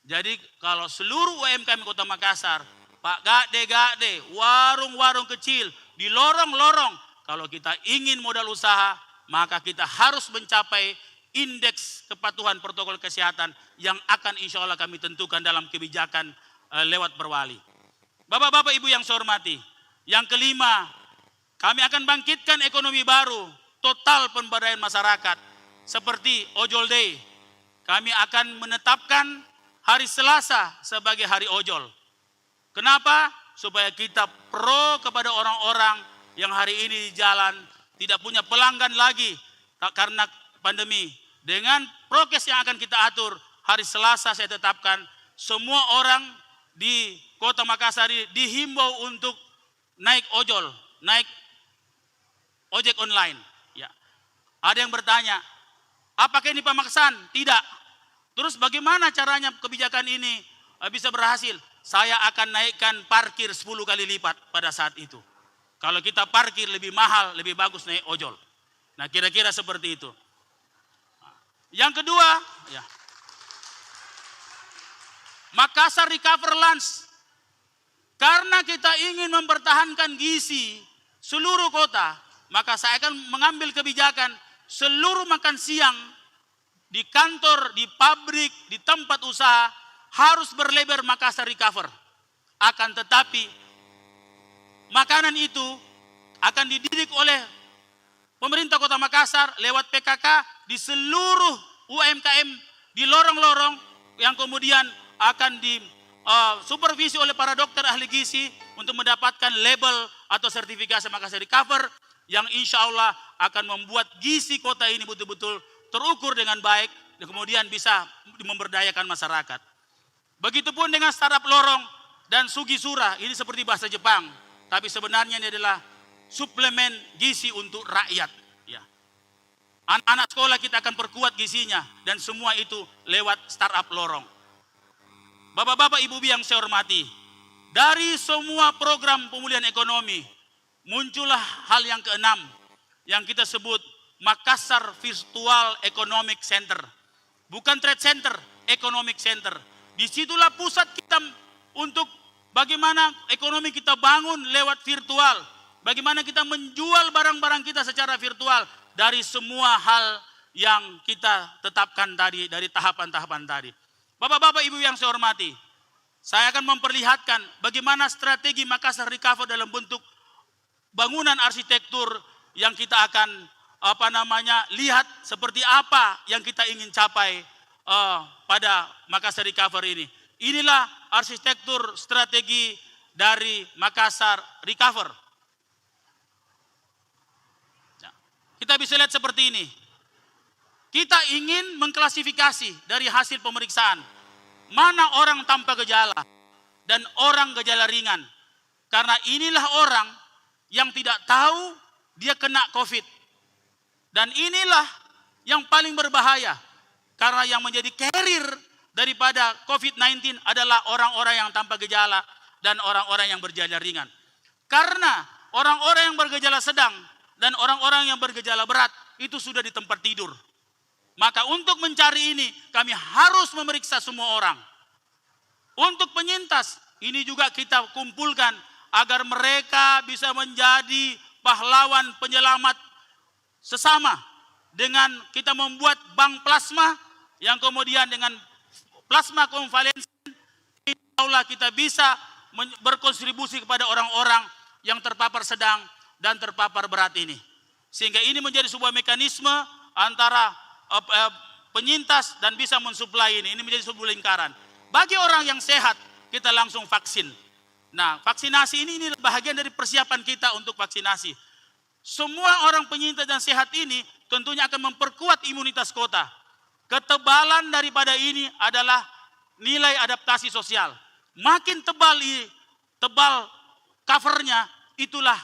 Jadi kalau seluruh UMKM Kota Makassar, Pak Gade, warung-warung kecil di lorong-lorong, kalau kita ingin modal usaha, maka kita harus mencapai indeks kepatuhan protokol kesehatan yang akan insya Allah kami tentukan dalam kebijakan lewat perwali. Bapak-bapak, Ibu yang saya hormati, yang kelima, Kami akan bangkitkan ekonomi baru, total pemberdayaan masyarakat. Seperti ojol day, kami akan menetapkan hari Selasa sebagai hari ojol. Kenapa? Supaya kita pro kepada orang-orang yang hari ini di jalan tidak punya pelanggan lagi karena pandemi. Dengan prokes yang akan kita atur, hari Selasa saya tetapkan semua orang di Kota Makassar ini dihimbau untuk naik ojol, naik ojek online. Ya. Ada yang bertanya, apakah ini pemaksaan? Tidak. Terus bagaimana caranya kebijakan ini bisa berhasil? Saya akan naikkan parkir 10 kali lipat pada saat itu. Kalau kita parkir lebih mahal, lebih bagus naik ojol. Nah, kira-kira seperti itu. Yang kedua, ya, Makassar Recover Lunch. Karena kita ingin mempertahankan gizi seluruh kota, maka saya akan mengambil kebijakan seluruh makan siang di kantor, di pabrik, di tempat usaha harus berlabel Makassar Recover. Akan tetapi makanan itu akan dididik oleh pemerintah Kota Makassar lewat PKK di seluruh UMKM di lorong-lorong yang kemudian akan supervisi oleh para dokter ahli gizi untuk mendapatkan label atau sertifikasi Makassar Recover yang insya Allah akan membuat gizi kota ini betul-betul terukur dengan baik dan kemudian bisa memberdayakan masyarakat. Begitupun dengan startup lorong dan sugisura, ini seperti bahasa Jepang, tapi sebenarnya ini adalah suplemen gizi untuk rakyat. Ya. Anak-anak sekolah kita akan perkuat gizinya dan semua itu lewat startup lorong. Bapak-bapak, ibu-ibu yang saya hormati, dari semua program pemulihan ekonomi, muncullah hal yang keenam yang kita sebut Makassar Virtual Economic Center. Bukan trade center, economic center. Disitulah pusat kita untuk bagaimana ekonomi kita bangun lewat virtual. Bagaimana kita menjual barang-barang kita secara virtual dari semua hal yang kita tetapkan tadi, dari tahapan-tahapan tadi. Bapak-bapak, ibu yang saya hormati, saya akan memperlihatkan bagaimana strategi Makassar Recover dalam bentuk bangunan arsitektur yang kita akan lihat seperti apa yang kita ingin capai pada Makassar Recover ini. Inilah arsitektur strategi dari Makassar Recover. Kita bisa lihat seperti ini. Kita ingin mengklasifikasi dari hasil pemeriksaan mana orang tanpa gejala dan orang gejala ringan. Karena inilah orang yang tidak tahu dia kena COVID. Dan inilah yang paling berbahaya. Karena yang menjadi carrier daripada COVID-19 adalah orang-orang yang tanpa gejala dan orang-orang yang bergejala ringan. Karena orang-orang yang bergejala sedang dan orang-orang yang bergejala berat itu sudah di tempat tidur. Maka untuk mencari ini kami harus memeriksa semua orang. Untuk penyintas ini juga kita kumpulkan agar mereka bisa menjadi pahlawan penyelamat sesama dengan kita membuat bank plasma yang kemudian dengan plasma konvalensi insya Allah kita bisa berkontribusi kepada orang-orang yang terpapar sedang dan terpapar berat ini. Sehingga ini menjadi sebuah mekanisme antara penyintas dan bisa mensuplai ini. Ini menjadi sebuah lingkaran. Bagi orang yang sehat, kita langsung vaksin. Nah, vaksinasi ini bahagian dari persiapan kita untuk vaksinasi. Semua orang penyintas dan sehat ini tentunya akan memperkuat imunitas kota. Ketebalan daripada ini adalah nilai adaptasi sosial. Makin tebal covernya, itulah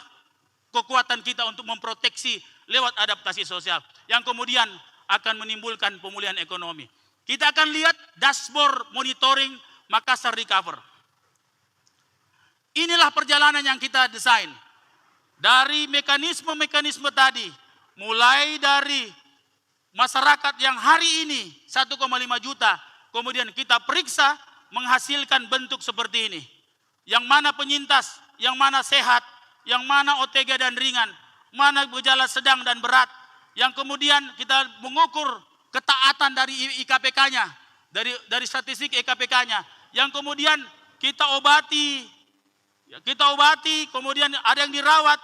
kekuatan kita untuk memproteksi lewat adaptasi sosial. Yang kemudian akan menimbulkan pemulihan ekonomi. Kita akan lihat dashboard monitoring Makassar Recover. Inilah perjalanan yang kita desain. Dari mekanisme-mekanisme tadi, mulai dari masyarakat yang hari ini 1,5 juta, kemudian kita periksa menghasilkan bentuk seperti ini. Yang mana penyintas, yang mana sehat, yang mana OTG dan ringan, mana gejala sedang dan berat. Yang kemudian kita mengukur ketaatan dari IKPK-nya, dari statistik IKPK-nya. Yang kemudian kita obati, kemudian ada yang dirawat,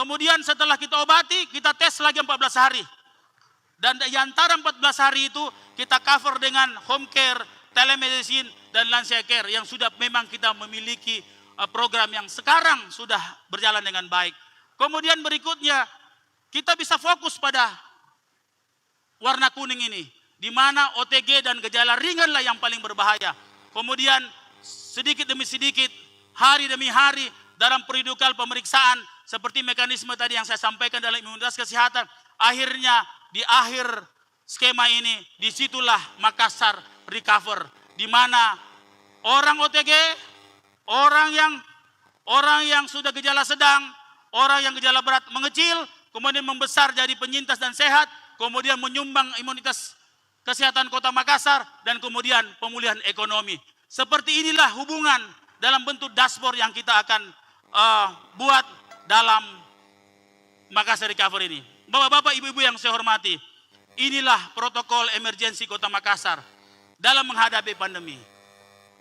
kemudian setelah kita obati, kita tes lagi 14 hari. Dan di antara 14 hari itu kita cover dengan home care, telemedicine, dan lansia care yang sudah memang kita memiliki program yang sekarang sudah berjalan dengan baik. Kemudian berikutnya kita bisa fokus pada warna kuning ini, di mana OTG dan gejala ringanlah yang paling berbahaya. Kemudian sedikit demi sedikit, hari demi hari dalam peridukal pemeriksaan seperti mekanisme tadi yang saya sampaikan dalam imunitas kesehatan, akhirnya di akhir skema ini, disitulah Makassar recover, di mana orang OTG, orang yang sudah gejala sedang, orang yang gejala berat mengecil, kemudian membesar jadi penyintas dan sehat, kemudian menyumbang imunitas kesehatan Kota Makassar, dan kemudian pemulihan ekonomi. Seperti inilah hubungan dalam bentuk dashboard yang kita akan buat dalam Makassar Recover ini. Bapak-bapak, ibu-ibu yang saya hormati, inilah protokol emergensi Kota Makassar dalam menghadapi pandemi.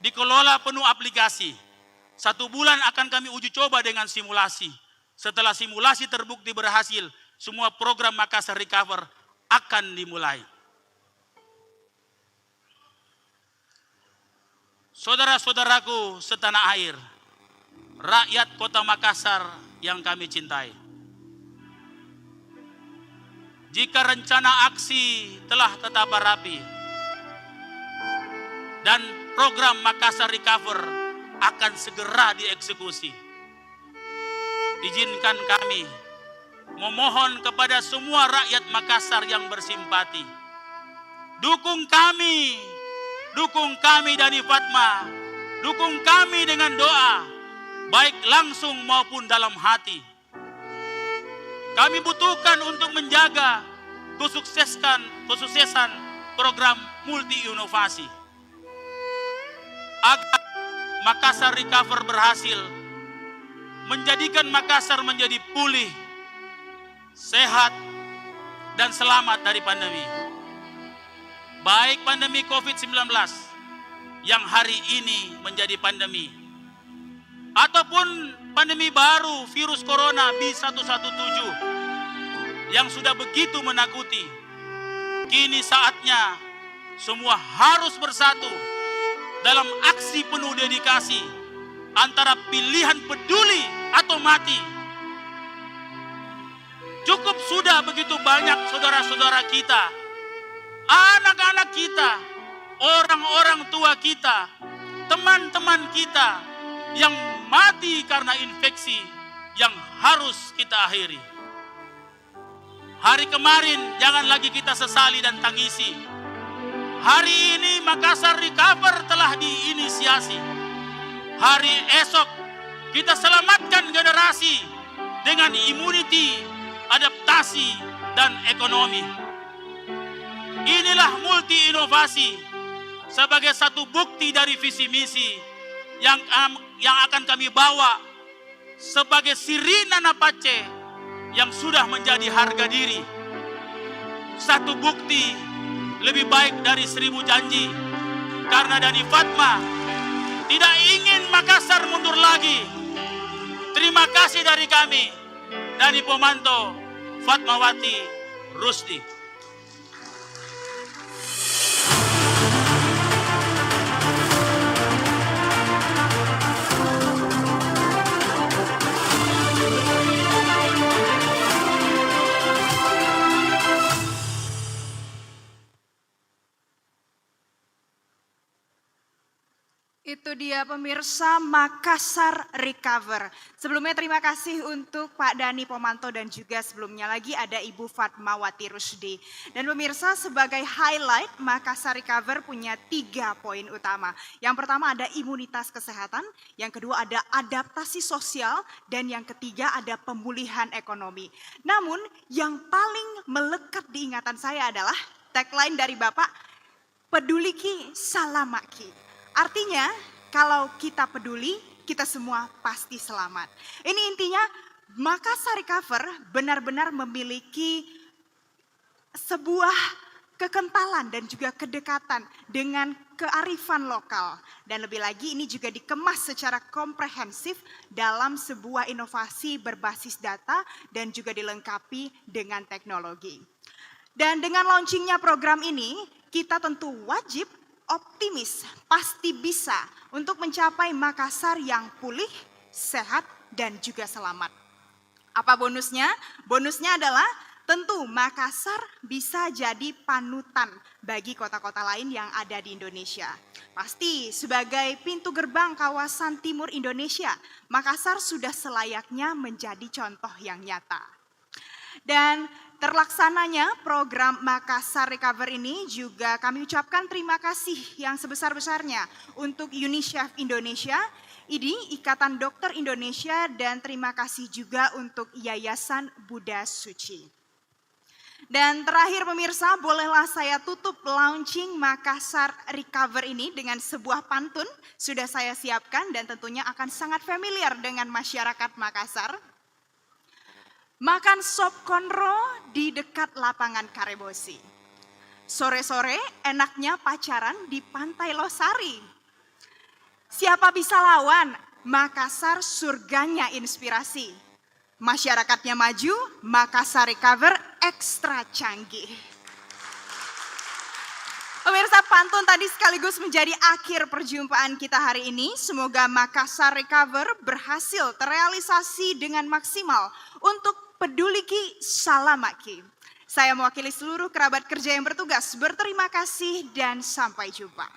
Dikelola penuh aplikasi. 1 bulan akan kami uji coba dengan simulasi. Setelah simulasi terbukti berhasil, semua program Makassar Recover akan dimulai. Saudara-saudaraku setanah air, rakyat Kota Makassar yang kami cintai. Jika rencana aksi telah tertata rapi dan program Makassar Recover akan segera dieksekusi, izinkan kami memohon kepada semua rakyat Makassar yang bersimpati, dukung kami Dani Fatma, dukung kami dengan doa, baik langsung maupun dalam hati. Kami butuhkan untuk menjaga kesuksesan program multi inovasi agar Makassar Recover berhasil menjadikan Makassar menjadi pulih, sehat, dan selamat dari pandemi. Baik pandemi COVID-19 yang hari ini menjadi pandemi, ataupun pandemi baru virus corona B117 yang sudah begitu menakuti. Kini saatnya semua harus bersatu dalam aksi penuh dedikasi antara pilihan peduli atau mati. Cukup sudah begitu banyak saudara-saudara kita, anak-anak kita, orang-orang tua kita, teman-teman kita yang mati karena infeksi yang harus kita akhiri. Hari kemarin jangan lagi kita sesali dan tangisi. Hari ini Makassar Recover telah diinisiasi. Hari esok kita selamatkan generasi dengan immunity, adaptasi, dan ekonomi. Inilah multi inovasi sebagai satu bukti dari visi misi yang akan kami bawa sebagai sirina napace yang sudah menjadi harga diri. Satu bukti lebih baik dari 1000 janji, karena Dani Fatma tidak ingin Makassar mundur lagi. Terima kasih dari kami, Dani Pomanto, Fatmawati Rusdi. Itu dia pemirsa Makassar Recover. Sebelumnya terima kasih untuk Pak Dani Pomanto dan juga sebelumnya lagi ada Ibu Fatmawati Rusdi. Dan pemirsa sebagai highlight Makassar Recover punya 3 poin utama. Yang pertama ada imunitas kesehatan, yang kedua ada adaptasi sosial, dan yang ketiga ada pemulihan ekonomi. Namun yang paling melekat di ingatan saya adalah tagline dari Bapak, peduliki salamaki. Artinya kalau kita peduli, kita semua pasti selamat. Ini intinya Makassar Recover benar-benar memiliki sebuah kekentalan dan juga kedekatan dengan kearifan lokal. Dan lebih lagi ini juga dikemas secara komprehensif dalam sebuah inovasi berbasis data dan juga dilengkapi dengan teknologi. Dan dengan launchingnya program ini, kita tentu wajib optimis, pasti bisa untuk mencapai Makassar yang pulih, sehat, dan juga selamat. Apa bonusnya? Bonusnya adalah tentu Makassar bisa jadi panutan bagi kota-kota lain yang ada di Indonesia. Pasti sebagai pintu gerbang kawasan timur Indonesia, Makassar sudah selayaknya menjadi contoh yang nyata. Dan terlaksananya program Makassar Recover ini juga kami ucapkan terima kasih yang sebesar-besarnya untuk UNICEF Indonesia, IDI, Ikatan Dokter Indonesia, dan terima kasih juga untuk Yayasan Buddha Suci. Dan terakhir pemirsa, bolehlah saya tutup launching Makassar Recover ini dengan sebuah pantun. Sudah saya siapkan dan tentunya akan sangat familiar dengan masyarakat Makassar. Makan sop konro di dekat lapangan Karebosi. Sore-sore enaknya pacaran di Pantai Losari. Siapa bisa lawan? Makassar surganya inspirasi. Masyarakatnya maju, Makassar Recover ekstra canggih. Pemirsa, pantun tadi sekaligus menjadi akhir perjumpaan kita hari ini. Semoga Makassar Recover berhasil terrealisasi dengan maksimal untuk peduliki salamaki. Saya mewakili seluruh kerabat kerja yang bertugas, berterima kasih dan sampai jumpa.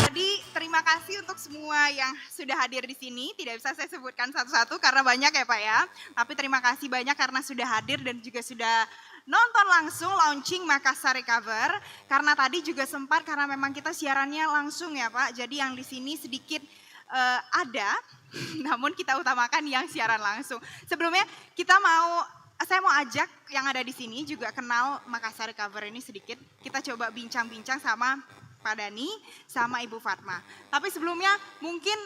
Jadi terima kasih untuk semua yang sudah hadir di sini. Tidak bisa saya sebutkan satu-satu karena banyak ya Pak ya. Tapi terima kasih banyak karena sudah hadir dan juga sudah nonton langsung launching Makassar Recover. Karena tadi juga sempat karena memang kita siarannya langsung ya Pak. Jadi yang di sini sedikit ada, namun kita utamakan yang siaran langsung. Sebelumnya saya mau ajak yang ada di sini juga kenal Makassar Recover ini sedikit. Kita coba bincang-bincang sama Pak Dani sama Ibu Fatma. Tapi sebelumnya mungkin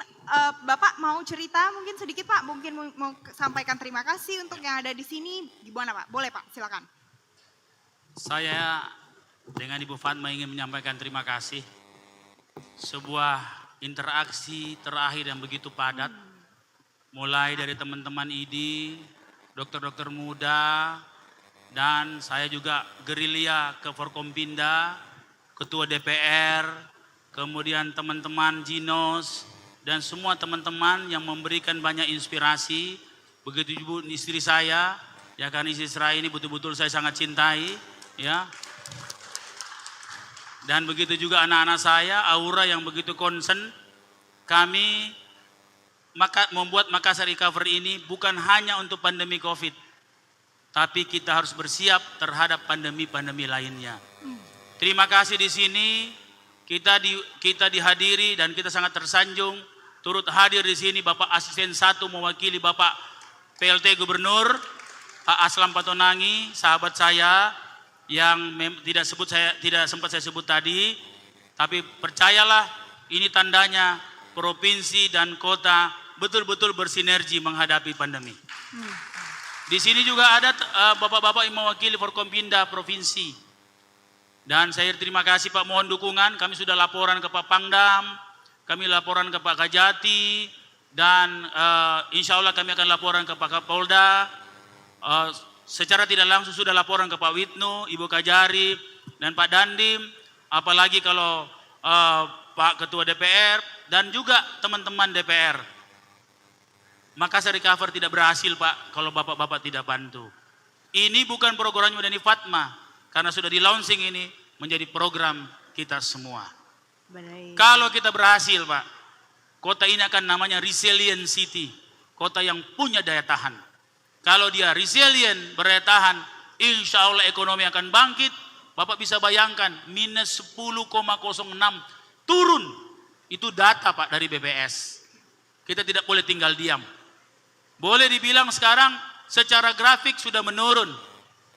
Bapak mau cerita mungkin sedikit Pak, mungkin mau sampaikan terima kasih untuk yang ada di sini. Gimana Pak? Boleh Pak, silakan. Saya dengan Ibu Fatma ingin menyampaikan terima kasih. Sebuah interaksi terakhir yang begitu padat. Mulai dari teman-teman IDI, dokter-dokter muda, dan saya juga gerilya ke Forkompinda, Ketua DPR, kemudian teman-teman Jinos, dan semua teman-teman yang memberikan banyak inspirasi. Begitu juga istri saya, ya kan istri saya ini betul-betul saya sangat cintai, ya. Dan begitu juga anak-anak saya, Aura yang begitu concern. Kami membuat Makassar Recover ini bukan hanya untuk pandemi COVID, tapi kita harus bersiap terhadap pandemi-pandemi lainnya. Terima kasih di sini kita dihadiri dan kita sangat tersanjung turut hadir di sini Bapak Asisten 1 mewakili Bapak PLT Gubernur Pak Aslam Patonangi, sahabat saya yang tidak sempat saya sebut tadi, tapi percayalah ini tandanya provinsi dan kota betul-betul bersinergi menghadapi pandemi. Di sini juga ada bapak-bapak yang mewakili Forkompinda provinsi. Dan saya terima kasih Pak, mohon dukungan. Kami sudah laporan ke Pak Pangdam, kami laporan ke Pak Kajati, dan insya Allah kami akan laporan ke Pak Kapolda. Secara tidak langsung sudah laporan ke Pak Witno, Ibu Kajari, dan Pak Dandim. Apalagi kalau Pak Ketua DPR dan juga teman-teman DPR. Makassar Recover tidak berhasil Pak kalau bapak-bapak tidak bantu. Ini bukan programnya Dani Fatma. Karena sudah di launching ini menjadi program kita semua. Baik. Kalau kita berhasil Pak, kota ini akan namanya resilient city. Kota yang punya daya tahan. Kalau dia resilient, berdaya tahan, insya Allah ekonomi akan bangkit. Bapak bisa bayangkan minus 10,06 turun. Itu data Pak dari BPS. Kita tidak boleh tinggal diam. Boleh dibilang sekarang secara grafik sudah menurun.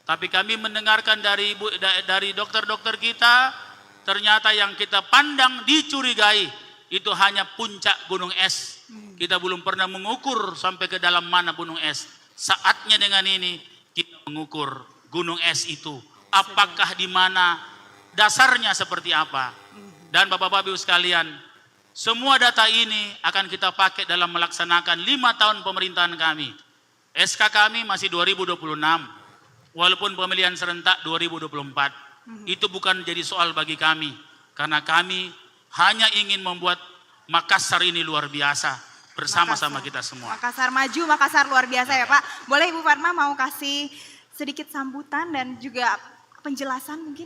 Tapi kami mendengarkan dari dokter-dokter kita, ternyata yang kita pandang dicurigai itu hanya puncak gunung es. Kita belum pernah mengukur sampai ke dalam mana gunung es. Saatnya dengan ini kita mengukur gunung es itu. Apakah di mana dasarnya seperti apa. Dan Bapak-Bapak Ibu sekalian, semua data ini akan kita pakai dalam melaksanakan 5 tahun pemerintahan kami. SK kami masih 2026, walaupun pemilihan serentak 2024. Itu bukan jadi soal bagi kami, karena kami hanya ingin membuat Makassar ini luar biasa bersama-sama kita semua. Makassar maju, Makassar luar biasa ya Pak. Boleh Ibu Fatma mau kasih sedikit sambutan dan juga penjelasan mungkin?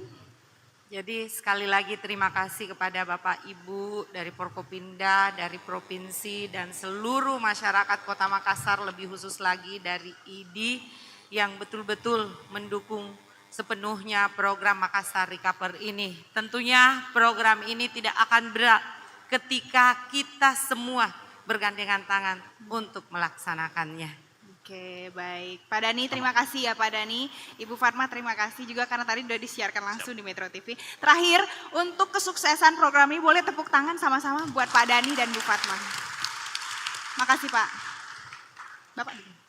Jadi sekali lagi terima kasih kepada Bapak Ibu dari Forkopimda, dari Provinsi dan seluruh masyarakat Kota Makassar, lebih khusus lagi dari ID yang betul-betul mendukung sepenuhnya program Makassar Recover ini. Tentunya program ini tidak akan berat ketika kita semua bergandengan tangan untuk melaksanakannya. Oke, baik. Pak Dhani, terima kasih ya Pak Dhani. Ibu Fatma, terima kasih juga karena tadi sudah disiarkan langsung di Metro TV. Terakhir, untuk kesuksesan program ini boleh tepuk tangan sama-sama buat Pak Dhani dan Bu Fatma. Makasih Pak. Bapak.